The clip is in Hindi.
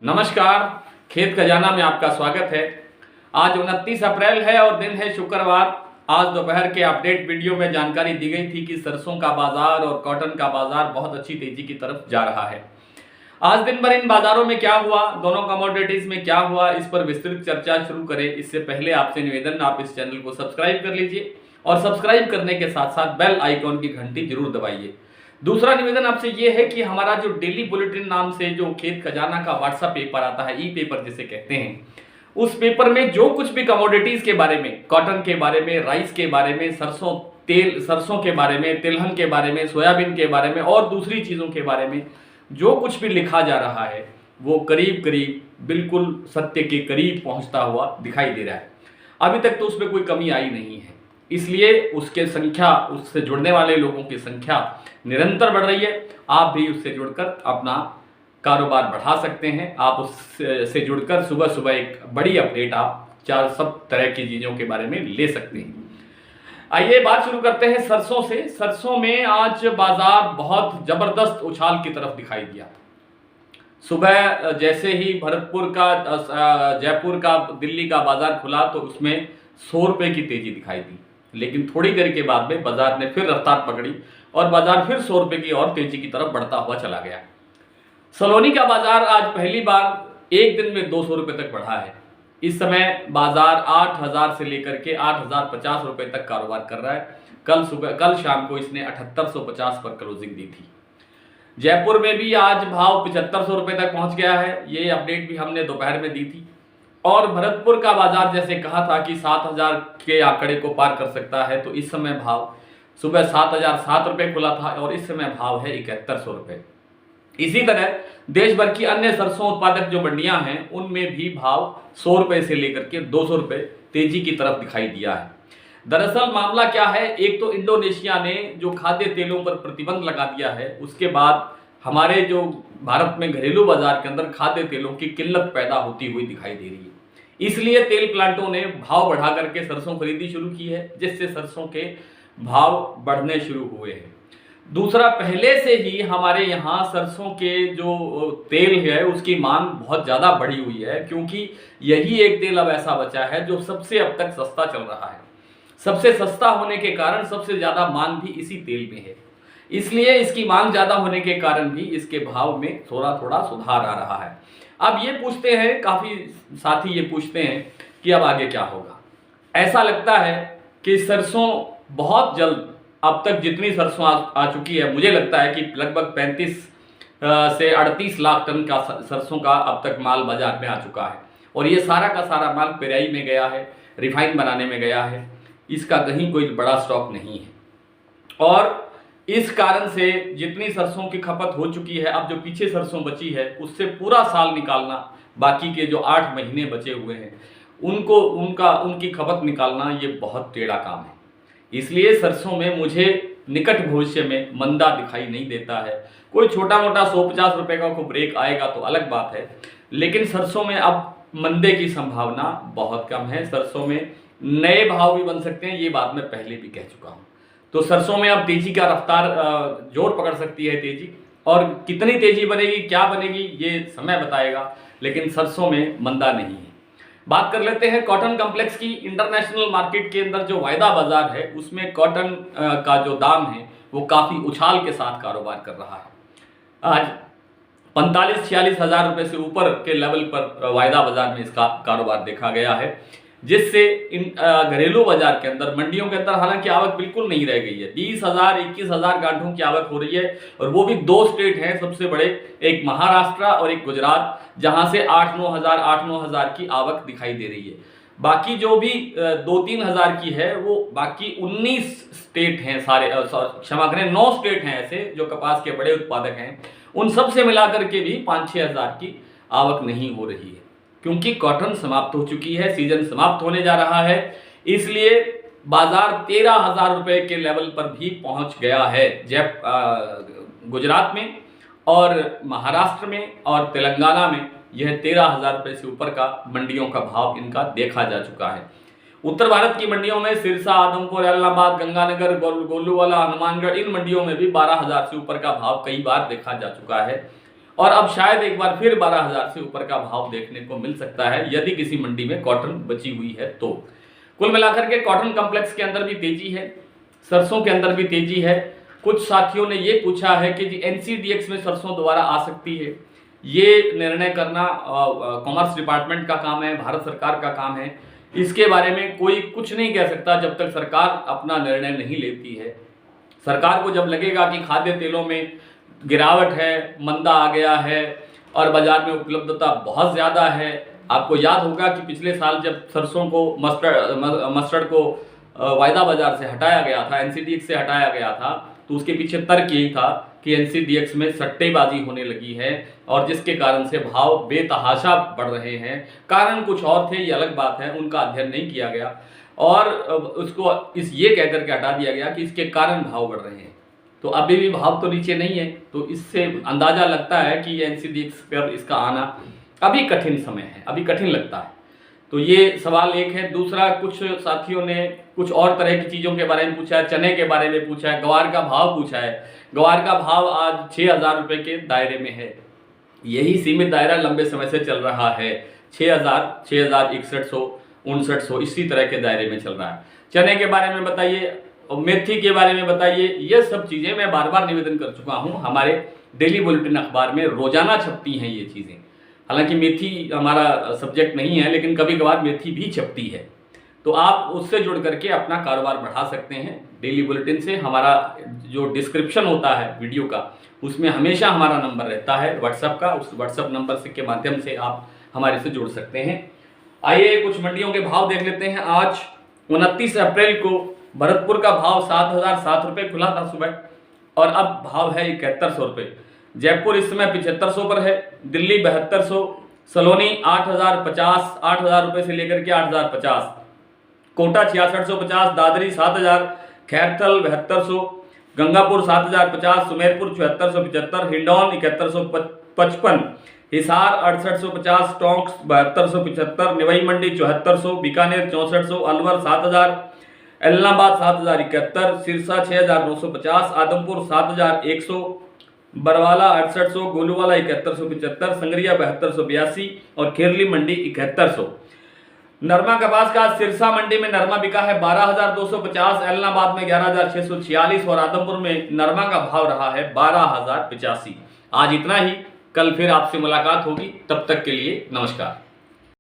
नमस्कार, खेत खजाना में आपका स्वागत है। आज 29 अप्रैल है और दिन है शुक्रवार। आज दोपहर के अपडेट वीडियो में जानकारी दी गई थी कि सरसों का बाजार और कॉटन का बाजार बहुत अच्छी तेजी की तरफ जा रहा है। आज दिन भर इन बाजारों में क्या हुआ, दोनों कमोडिटीज में क्या हुआ, इस पर विस्तृत चर्चा शुरू करें इससे पहले आपसे निवेदन, आप इस चैनल को सब्सक्राइब कर लीजिए और सब्सक्राइब करने के साथ साथ बेल आइकॉन की घंटी जरूर दबाइए। दूसरा निवेदन आपसे ये है कि हमारा जो डेली बुलेटिन नाम से जो खेत खजाना का व्हाट्सएप पेपर आता है, ई पेपर जिसे कहते हैं, उस पेपर में जो कुछ भी कमोडिटीज के बारे में, कॉटन के बारे में, राइस के बारे में, सरसों के बारे में, तिलहन के बारे में, सोयाबीन के बारे में और दूसरी चीजों के बारे में जो कुछ भी लिखा जा रहा है वो करीब करीब बिल्कुल सत्य के करीब पहुंचता हुआ दिखाई दे रहा है। अभी तक तो उसमें कोई कमी आई नहीं है, इसलिए उससे जुड़ने वाले लोगों की संख्या निरंतर बढ़ रही है। आप भी उससे जुड़कर अपना कारोबार बढ़ा सकते हैं। आप उससे जुड़कर सुबह सुबह एक बड़ी अपडेट आप सब तरह की चीज़ों के बारे में ले सकते हैं। आइए बात शुरू करते हैं सरसों से। सरसों में आज बाजार बहुत जबरदस्त उछाल की तरफ दिखाई दिया। सुबह जैसे ही भरतपुर का, जयपुर का, दिल्ली का बाजार खुला तो उसमें 100 रुपये की तेजी दिखाई दी, लेकिन थोड़ी देर के बाद में बाजार ने फिर रफ्तार पकड़ी और बाजार फिर 100 रुपये की और तेजी की तरफ बढ़ता हुआ चला गया। सलोनी का बाजार आज पहली बार एक दिन में 200 रुपये तक बढ़ा है। इस समय बाजार 8,000 से लेकर के 8,050 रुपये तक कारोबार कर रहा है। कल शाम को इसने 7,850 पर क्लोजिंग दी थी। जयपुर में भी आज भाव 7,500 रुपये तक पहुंच गया है। ये अपडेट भी हमने दोपहर में दी थी। और भरतपुर का बाजार जैसे कहा था कि 7,000 के आंकड़े को पार कर सकता है, तो इस समय भाव सुबह 7,007 रुपये खुला था और इस समय भाव है 7,100 रुपये। इसी तरह देश भर की अन्य सरसों उत्पादक जो मंडियां हैं उनमें भी भाव 100 रुपये से लेकर के 200 रुपये तेजी की तरफ दिखाई दिया है। दरअसल मामला क्या है, एक तो इंडोनेशिया ने जो खाद्य तेलों पर प्रतिबंध लगा दिया है, उसके बाद हमारे जो भारत में घरेलू बाजार के अंदर खाद्य तेलों की किल्लत पैदा होती हुई दिखाई दे रही है। इसलिए तेल प्लांटों ने भाव बढ़ा करके सरसों खरीदी शुरू की है, जिससे सरसों के भाव बढ़ने शुरू हुए हैं। दूसरा, पहले से ही हमारे यहाँ सरसों के जो तेल है उसकी मांग बहुत ज़्यादा बढ़ी हुई है, क्योंकि यही एक तेल अब ऐसा बचा है जो सबसे अब तक सस्ता चल रहा है। सबसे सस्ता होने के कारण सबसे ज़्यादा मांग भी इसी तेल में है, इसलिए इसकी मांग ज़्यादा होने के कारण भी इसके भाव में थोड़ा थोड़ा सुधार आ रहा है। अब ये पूछते हैं, काफ़ी साथी ये पूछते हैं कि अब आगे क्या होगा। ऐसा लगता है कि सरसों बहुत जल्द, अब तक जितनी सरसों आ चुकी है, मुझे लगता है कि लगभग 35 से 38 लाख टन का सरसों का अब तक माल बाजार में आ चुका है और ये सारा का सारा माल पेराई में गया है, रिफाइन बनाने में गया है। इसका कहीं कोई बड़ा स्टॉक नहीं है और इस कारण से जितनी सरसों की खपत हो चुकी है, अब जो पीछे सरसों बची है उससे पूरा साल निकालना, बाकी के जो 8 महीने बचे हुए हैं उनकी खपत निकालना ये बहुत टेढ़ा काम है। इसलिए सरसों में मुझे निकट भविष्य में मंदा दिखाई नहीं देता है। कोई छोटा मोटा 150 रुपये का कोई ब्रेक आएगा तो अलग बात है, लेकिन सरसों में अब मंदे की संभावना बहुत कम है। सरसों में नए भाव भी बन सकते हैं, ये बात मैं पहले भी कह चुका हूँ। तो सरसों में अब तेजी का रफ्तार जोर पकड़ सकती है तेजी, और कितनी तेजी बनेगी, क्या बनेगी, ये समय बताएगा, लेकिन सरसों में मंदा नहीं है। बात कर लेते हैं कॉटन कॉम्प्लेक्स की। इंटरनेशनल मार्केट के अंदर जो वायदा बाजार है उसमें कॉटन का जो दाम है वो काफ़ी उछाल के साथ कारोबार कर रहा है। आज 45-46 हज़ार रुपये से ऊपर के लेवल पर वायदा बाजार में इसका कारोबार देखा गया है, जिससे इन घरेलू बाजार के अंदर, मंडियों के अंदर हालांकि आवक बिल्कुल नहीं रह गई है। 20,000 21,000 गांठों की आवक हो रही है और वो भी 2 स्टेट हैं सबसे बड़े, एक महाराष्ट्र और एक गुजरात, जहां से 8-9 हज़ार की आवक दिखाई दे रही है। बाकी जो भी 2-3 हज़ार की है वो बाकी 19 स्टेट हैं, क्षमा करें 9 स्टेट हैं ऐसे जो कपास के बड़े उत्पादक हैं, उन सब से मिलाकर के भी 5-6 हज़ार की आवक नहीं हो रही है, क्योंकि कॉटन समाप्त हो चुकी है, सीजन समाप्त होने जा रहा है। इसलिए बाजार 13,000 रुपये के लेवल पर भी पहुंच गया है। गुजरात में और महाराष्ट्र में और तेलंगाना में यह 13,000 रुपये से ऊपर का मंडियों का भाव इनका देखा जा चुका है। उत्तर भारत की मंडियों में सिरसा, आदमपुर, इलाहाबाद, गंगानगर, गोलूवाला, हनुमानगढ़, इन मंडियों में भी 12,000 से ऊपर का भाव कई बार देखा जा चुका है और अब शायद एक बार फिर 12,000 से ऊपर का भाव देखने को मिल सकता है यदि किसी मंडी में कॉटन बची हुई है तो। कुल मिलाकर के कॉटन कॉम्प्लेक्स के अंदर भी तेजी है, सरसों के अंदर भी तेजी है। कुछ साथियों ने ये पूछा है कि जी NCDX में सरसों दोबारा आ सकती है, ये निर्णय करना कॉमर्स डिपार्टमेंट का काम है, भारत सरकार का काम है। इसके बारे में कोई कुछ नहीं कह सकता जब तक सरकार अपना निर्णय नहीं लेती है। सरकार को जब लगेगा कि खाद्य तेलों में गिरावट है, मंदा आ गया है और बाजार में उपलब्धता बहुत ज़्यादा है। आपको याद होगा कि पिछले साल जब सरसों को मस्टर्ड को वायदा बाजार से हटाया गया था, NCDX से हटाया गया था, तो उसके पीछे तर्क यही था कि NCDX में सट्टेबाजी होने लगी है और जिसके कारण से भाव बेतहाशा बढ़ रहे हैं। कारण कुछ और थे, ये अलग बात है, उनका अध्ययन नहीं किया गया और उसको ये कह करके हटा दिया गया कि इसके कारण भाव बढ़ रहे हैं। तो अभी भी भाव तो नीचे नहीं है, तो इससे अंदाजा लगता है कि NCDX पर इसका आना अभी कठिन समय है, अभी कठिन लगता है। तो ये सवाल एक है। दूसरा, कुछ साथियों ने कुछ और तरह की चीज़ों के बारे में पूछा है, चने के बारे में पूछा है, ग्वार का भाव पूछा है। ग्वार का भाव आज 6,000 रुपये के दायरे में है, यही सीमित दायरा लंबे समय से चल रहा है। 6,000, 6,6100, 6,900 इसी तरह के दायरे में चल रहा है। चने के बारे में बताइए और मेथी के बारे में बताइए। ये सब चीज़ें मैं बार बार निवेदन कर चुका हूँ, हमारे डेली बुलेटिन अखबार में रोजाना छपती हैं ये चीज़ें। हालांकि मेथी हमारा सब्जेक्ट नहीं है, लेकिन कभी कभार मेथी भी छपती है, तो आप उससे जुड़ करके अपना कारोबार बढ़ा सकते हैं। डेली बुलेटिन से हमारा जो डिस्क्रिप्शन होता है वीडियो का, उसमें हमेशा हमारा नंबर रहता है व्हाट्सएप का, उस व्हाट्सएप नंबर से के माध्यम से आप हमारे से जुड़ सकते हैं। आइए कुछ मंडियों के भाव देख लेते हैं। आज 29 अप्रैल को भरतपुर का भाव 7,007 रुपये खुला था सुबह और अब भाव है 7100 रुपये। जयपुर इस समय 7500 पर है, दिल्ली 7200, सलोनी 8,050, 8,000 रुपये से लेकर के 8,050, कोटा 6650, दादरी 7,000, खैरथल 7200, गंगापुर 7,050, सुमेरपुर 7475, हिंडौन 7155, हिसार 6850, टोंक 7275, निवाई मंडी 7400, बीकानेर 6400, अलवर 7,000, एलनाबाद 7,071, सिरसा 6,950, आदमपुर 7,100, बरवाला 6800, गोलूवाला 7175, संगरिया 7282 और खेरली मंडी 7100। नरमा कपास का सिरसा मंडी में नरमा बिका है 12,250, एलनाबाद में 11,646 और आदमपुर में नरमा का भाव रहा है 12,085। आज इतना ही, कल फिर आपसे मुलाकात होगी, तब तक के लिए नमस्कार।